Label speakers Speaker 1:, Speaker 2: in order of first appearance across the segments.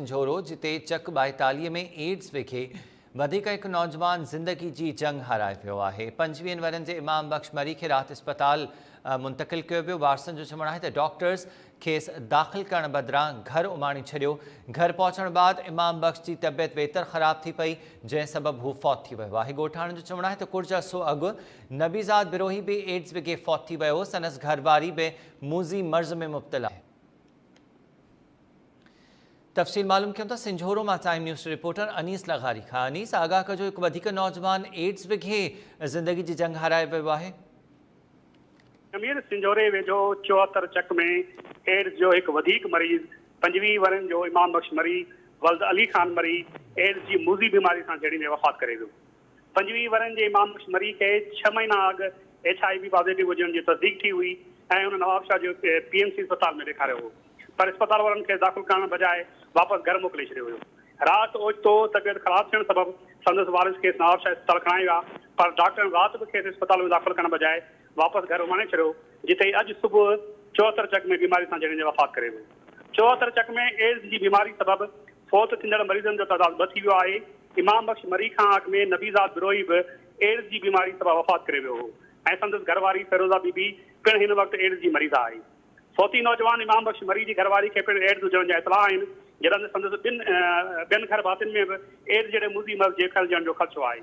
Speaker 1: झोरो जिते चक 42 में एड्स विखे एक नौजवान ज़िंदगी जी जंग हाराए पियो आहे। 25 वरनि जे इमाम बख्श मरी खे राति अस्पताल मुंतकिल कियो वियो। वारसनि जो चवणु आहे त डॉक्टर्स खेसि दाख़िल करण बदिरां घर उमाणी छॾियो। घर पहुचण बाद इमाम बख्श जी तबियत बेहतर ख़राब थी पई, जंहिं सबबु हू फौत थी वियो आहे। ॻोठाणनि जो चवणु आहे त कुझु अरसो अॻु नबीज़ाद बिरोही बि एड्स विघे फौत थी वियो। संदसि घरवारी बि मूज़ी मर्ज़ में मुब्तला आहे। तफ़सील मालूम कयूं था सिंझोरो मां टाइम न्यूज़ रिपोर्टर अनीस लगारी खां। अनीस, आगाह कजो, हिकु वधीक नौजवान एड्स विघे ज़िंदगी जी जंग हाराए वियो आहे।
Speaker 2: अमीर सिंझोरे वेझो 74 चक में एड्स जो एक वधीक मरीज़ 25 वरनि जो इमाम बख्श मरी, वल्द अली खान मरी एड्स जी मूज़ी बीमारी सां जड़ी में वफ़ात करे वियो। 25 वरनि जे इमाम बख्श मरी खे 6 महीना अॻु HIV पॉज़िटिव हुजण जी तस्दीक थी हुई ऐं हुन नवाबशाह जो PMC अस्पताल में ॾेखारियो हो, पर अस्पताल वारनि खे दाख़िल करण बजाए वापसि घर मोकिले छॾियो हुयो। राति ओचितो तबियत ख़राब थियण सबबि संदसि वारिस खेसि नवाबशाह अस्पताल खणाए विया, पर डॉक्टरनि राति बि खेसि अस्पताल में दाख़िल करण बजाए वापसि घर उमाणे छॾियो, जिते अॼु सुबुह 74 चक में बीमारी सां जड़ी वफ़ात करे वियो। 74 चक में एड्स जी बीमारी सबबि फौत थींदड़ मरीज़नि जो तइदाद वधी वियो आहे। इमाम बख्श मरी खां अॻु में नबीज़ाद बिरोही बि एड्स जी बीमारी सबबि वफ़ात करे वियो हो ऐं संदसि घरवारी फिरोज़ा बीबी पिणु हिन वक़्तु एड्स जी मरीज़ आहे। फौती नौजवान इमाम बख्श मरी जी घरवारी खे पिणु एड्स हुजण जा इतला आहिनि, जॾहिं संदसि ॿियनि घर भातियुनि में बि एड्स जहिड़े मूज़ी मर्ज़ जे फैलजण जो ख़दशो आहे।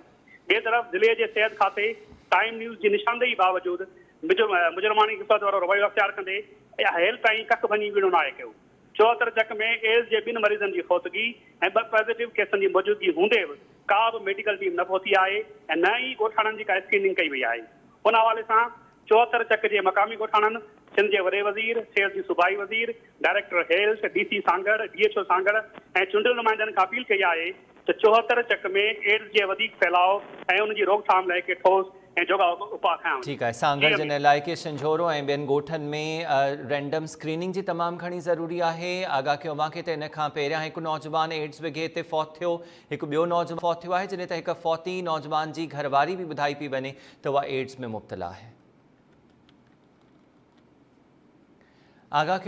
Speaker 2: ॿिए तरफ़ ज़िले जे सिहत खाते टाइम न्यूज़ जी निशानदेही बावजूदि मुजरमानी हिफ़ाज़त वारो रवैयो अख़्तियार कंदे हेल ताईं कख भञी विणो नाहे कयो। 74 चक में एड्स जे 2 मरीज़नि जी फौतगी ऐं 2 पॉज़िटिव केसनि जी मौजूदगी हूंदे बि का बि मेडिकल टीम न पहुती आहे ऐं न ई ॻोठाणनि जी का स्क्रीनिंग कई वई आहे। उन हवाले सां 74 चक जे मक़ामी ॻोठाणनि सिंध जे वॾे वज़ीर, सिहत जी सूबाई वज़ीर, director health, DC Sanghar, DHO Sanghar ऐं चूंडियल नुमाइंदनि खां अपील कई आहे त 74 चक में एड्स जे वधीक फैलाव ऐं उन जी रोकथाम लाइ के ठोस ऐं जोगा उपाउ खयां।
Speaker 1: ठीकु आहे। सांगड़ जन इलाइक़े सिंझोरो ऐं ॿियनि ॻोठनि में रैंडम स्क्रीनिंग जी तमामु घणी ज़रूरी आहे। आगाह कयो मूंखे त इन खां पहिरियां हिकु नौजवान एड्स विघे ते फौत थियो, हिकु ॿियो नौजवान फौत थियो आहे, जॾहिं त हिकु फौती नौजवान जी घरवारी बि ॿुधाई पई वञे त उहा एड्स में मुब्तला आहे। आगाह